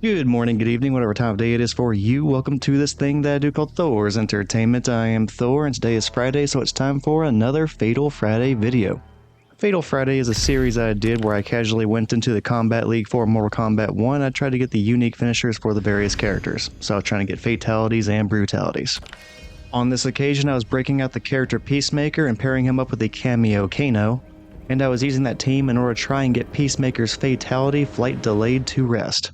Good morning, good evening, whatever time of day it is for you. Welcome to this thing that I do called Thor's Entertainment. I am Thor, and today is Friday, so it's time for another Fatal Friday video. Fatal Friday is a series I did where I casually went into the Kombat League for Mortal Kombat 1. I tried to get the unique finishers for the various characters, so I was trying to get Fatalities and Brutalities. On this occasion, I was breaking out the character Peacemaker and pairing him up with the kameo Kano, and I was using that team in order to try and get Peacemaker's Fatality Flight Delayed to Rest.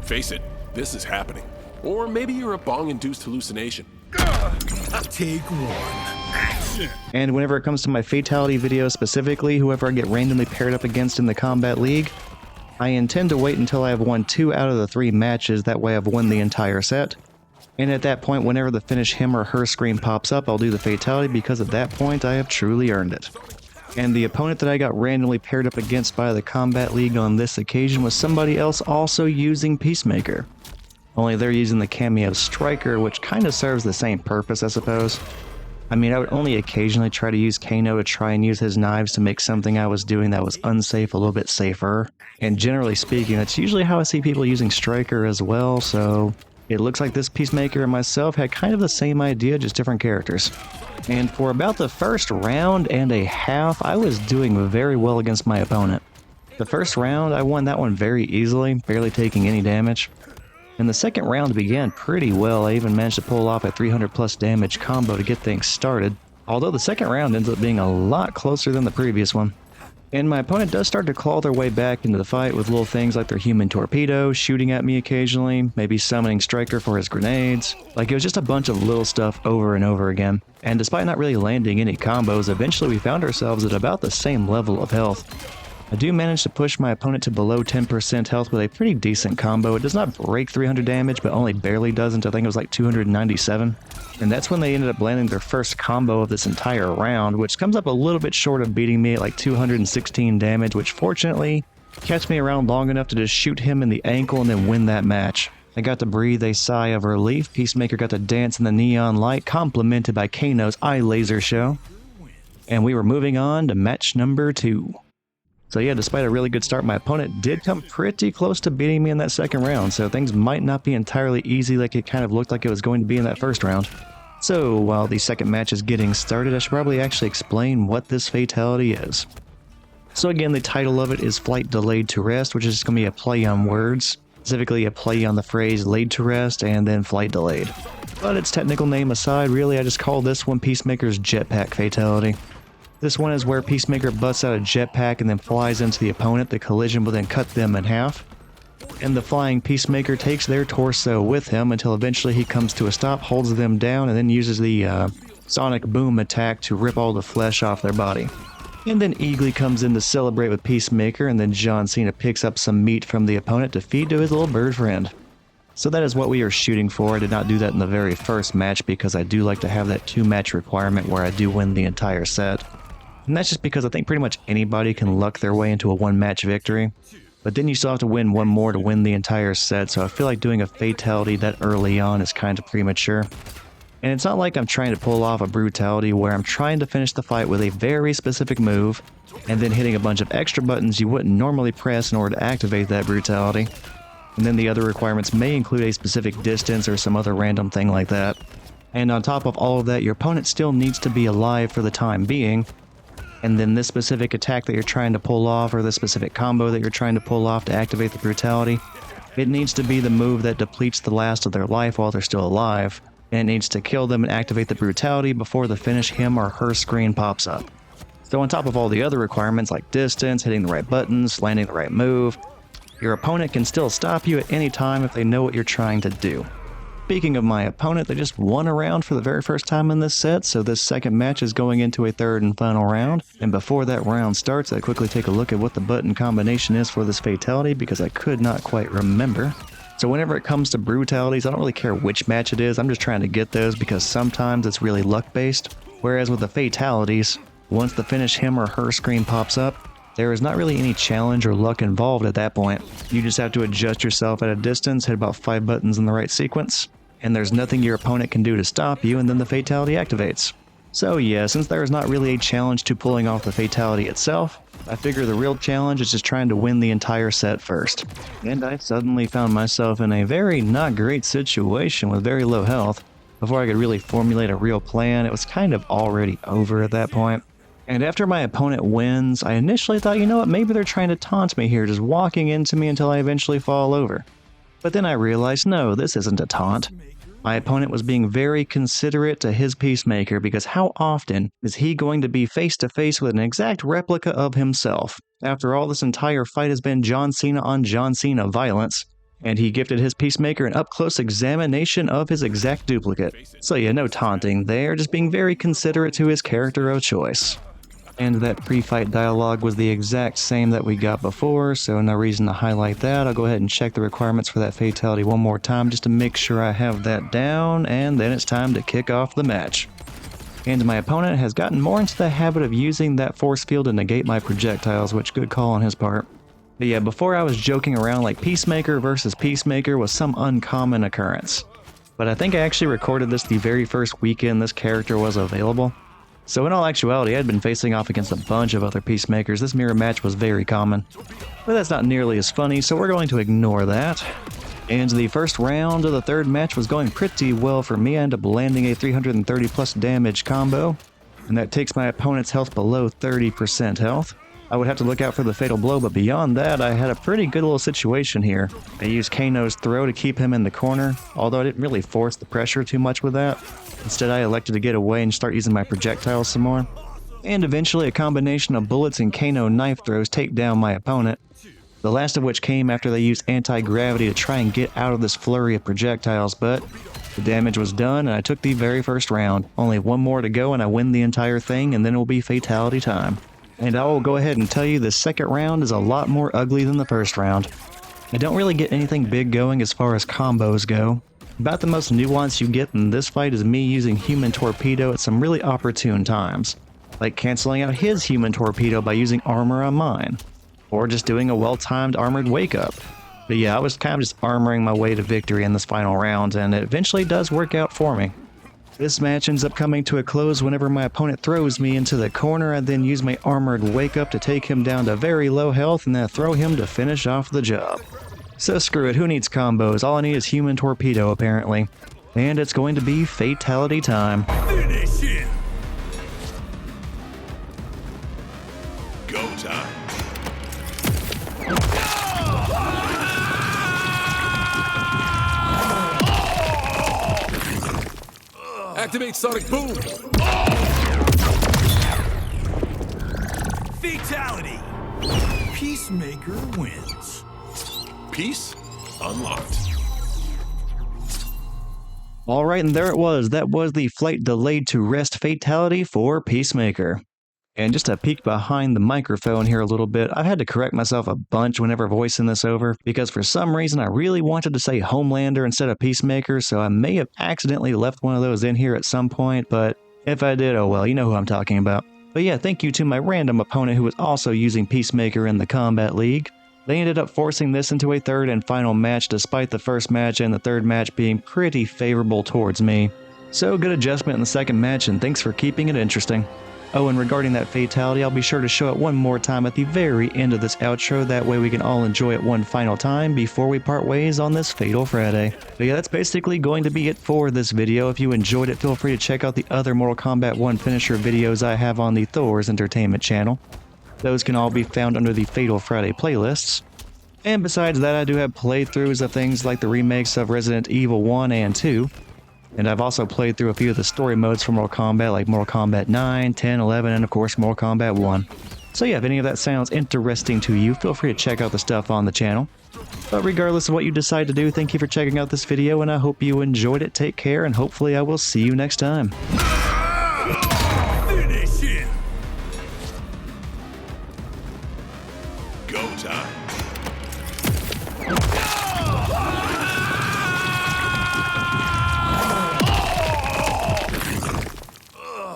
Face it, this is happening. Or maybe you're a bong-induced hallucination. Take one. Action. And whenever it comes to my Fatality video specifically, whoever I get randomly paired up against in the Kombat League, I intend to wait until I have won 2 out of the 3 matches, that way I've won the entire set. And at that point, whenever the finish him or her screen pops up, I'll do the Fatality because at that point I have truly earned it. And the opponent that I got randomly paired up against by the Kombat League on this occasion was somebody else also using Peacemaker. Only they're using the kameo Stryker, which kind of serves the same purpose, I suppose. I mean, I would only occasionally try to use Kano to try and use his knives to make something I was doing that was unsafe a little bit safer. And generally speaking, that's usually how I see people using Stryker as well, so it looks like this Peacemaker and myself had kind of the same idea, just different characters. And for about the first round and a half, I was doing very well against my opponent. The first round, I won that one very easily, barely taking any damage. And the second round began pretty well. I even managed to pull off a 300 plus damage combo to get things started, although the second round ends up being a lot closer than the previous one. And my opponent does start to claw their way back into the fight with little things like their human torpedo, shooting at me occasionally, maybe summoning Stryker for his grenades. Like, it was just a bunch of little stuff over and over again. And despite not really landing any combos, eventually we found ourselves at about the same level of health. I do manage to push my opponent to below 10% health with a pretty decent combo. It does not break 300 damage, but only barely doesn't. I think it was like 297. And that's when they ended up landing their first combo of this entire round, which comes up a little bit short of beating me at like 216 damage, which fortunately kept me around long enough to just shoot him in the ankle and then win that match. I got to breathe a sigh of relief. Peacemaker got to dance in the neon light, complimented by Kano's eye laser show. And we were moving on to match number 2. So yeah, despite a really good start, my opponent did come pretty close to beating me in that second round, so things might not be entirely easy like it kind of looked like it was going to be in that first round. So while the second match is getting started, I should probably actually explain what this Fatality is. So again, the title of it is Flight Delayed to Rest, which is just going to be a play on words, specifically a play on the phrase laid to rest and then flight delayed. But its technical name aside, really I just call this one Peacemaker's Jetpack Fatality. This one is where Peacemaker busts out a jetpack and then flies into the opponent. The collision will then cut them in half. And the flying Peacemaker takes their torso with him until eventually he comes to a stop, holds them down, and then uses the sonic boom attack to rip all the flesh off their body. And then Eagly comes in to celebrate with Peacemaker, and then John Cena picks up some meat from the opponent to feed to his little bird friend. So that is what we are shooting for. I did not do that in the very first match because I do like to have that 2-match requirement where I do win the entire set. And that's just because I think pretty much anybody can luck their way into a 1-match victory. But then you still have to win one more to win the entire set, so I feel like doing a Fatality that early on is kind of premature. And it's not like I'm trying to pull off a Brutality where I'm trying to finish the fight with a very specific move, and then hitting a bunch of extra buttons you wouldn't normally press in order to activate that Brutality. And then the other requirements may include a specific distance or some other random thing like that. And on top of all of that, your opponent still needs to be alive for the time being. And then this specific attack that you're trying to pull off, or the specific combo that you're trying to pull off to activate the Brutality, it needs to be the move that depletes the last of their life while they're still alive, and it needs to kill them and activate the Brutality before the finish him or her screen pops up. So on top of all the other requirements like distance, hitting the right buttons, landing the right move, your opponent can still stop you at any time if they know what you're trying to do. Speaking of my opponent, they just won a round for the very first time in this set, so this second match is going into a third and final round. And before that round starts, I quickly take a look at what the button combination is for this Fatality because I could not quite remember. So whenever it comes to Brutalities, I don't really care which match it is, I'm just trying to get those because sometimes it's really luck-based. Whereas with the Fatalities, once the finish him or her screen pops up, there is not really any challenge or luck involved at that point. You just have to adjust yourself at a distance, hit about 5 buttons in the right sequence, and there's nothing your opponent can do to stop you, and then the Fatality activates. So yeah, since there is not really a challenge to pulling off the fatality itself, I figure the real challenge is just trying to win the entire set first. And I suddenly found myself in a very not great situation with very low health. Before I could really formulate a real plan, it was kind of already over at that point. And after my opponent wins, I initially thought, you know what, maybe they're trying to taunt me here, just walking into me until I eventually fall over. But then I realized, no, this isn't a taunt. My opponent was being very considerate to his Peacemaker, because how often is he going to be face to face with an exact replica of himself? After all, this entire fight has been John Cena on John Cena violence, and he gifted his Peacemaker an up-close examination of his exact duplicate. So yeah, no taunting there, just being very considerate to his character of choice. And that pre-fight dialogue was the exact same that we got before, so no reason to highlight that. I'll go ahead and check the requirements for that fatality one more time just to make sure I have that down, and then it's time to kick off the match. And my opponent has gotten more into the habit of using that force field to negate my projectiles, which good call on his part. But yeah, before I was joking around like Peacemaker versus Peacemaker was some uncommon occurrence. But I think I actually recorded this the very first weekend this character was available. So in all actuality, I'd been facing off against a bunch of other Peacemakers. This mirror match was very common. But that's not nearly as funny, so we're going to ignore that. And the first round of the third match was going pretty well for me. I ended up landing a 330 plus damage combo, and that takes my opponent's health below 30% health. I would have to look out for the fatal blow, but beyond that, I had a pretty good little situation here. I used Kano's throw to keep him in the corner, although I didn't really force the pressure too much with that. Instead, I elected to get away and start using my projectiles some more. And eventually, a combination of bullets and Kano knife throws take down my opponent. The last of which came after they used anti-gravity to try and get out of this flurry of projectiles, but the damage was done and I took the very first round. Only one more to go and I win the entire thing, and then it will be fatality time. And I will go ahead and tell you the second round is a lot more ugly than the first round. I don't really get anything big going as far as combos go. About the most nuance you get in this fight is me using Human Torpedo at some really opportune times, like canceling out his Human Torpedo by using armor on mine, or just doing a well-timed armored wake-up. But yeah, I was kind of just armoring my way to victory in this final round, and it eventually does work out for me. This match ends up coming to a close whenever my opponent throws me into the corner. I then use my armored wake-up to take him down to very low health and then throw him to finish off the job. So screw it, who needs combos? All I need is Human Torpedo, apparently. And it's going to be fatality time. Finish him. Go time. Activate Sonic Boom! Fatality. Peacemaker wins. Peace unlocked. Alright, and there it was. That was the flight delayed to rest fatality for Peacemaker. And just a peek behind the microphone here a little bit, I've had to correct myself a bunch whenever voicing this over, because for some reason I really wanted to say Homelander instead of Peacemaker, so I may have accidentally left one of those in here at some point, but if I did, oh well, you know who I'm talking about. But yeah, thank you to my random opponent who was also using Peacemaker in the Kombat League. They ended up forcing this into a third and final match, despite the first match and the third match being pretty favorable towards me. So good adjustment in the second match, and thanks for keeping it interesting. Oh, and regarding that fatality, I'll be sure to show it one more time at the very end of this outro, that way we can all enjoy it one final time before we part ways on this Fatal Friday. But yeah, that's basically going to be it for this video. If you enjoyed it, feel free to check out the other Mortal Kombat 1 finisher videos I have on the Thor's Entertainment channel. Those can all be found under the Fatal Friday playlists. And besides that, I do have playthroughs of things like the remakes of Resident Evil 1 and 2. And I've also played through a few of the story modes for Mortal Kombat, like Mortal Kombat 9, 10, 11, and of course Mortal Kombat 1. So yeah, if any of that sounds interesting to you, feel free to check out the stuff on the channel. But regardless of what you decide to do, thank you for checking out this video, and I hope you enjoyed it. Take care, and hopefully I will see you next time. Finish him. Go time.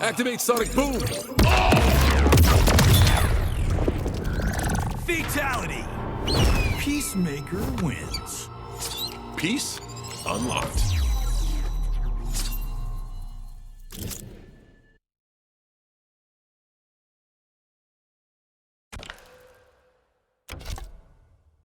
Activate Sonic Boom! Fatality. Peacemaker wins. Peace unlocked.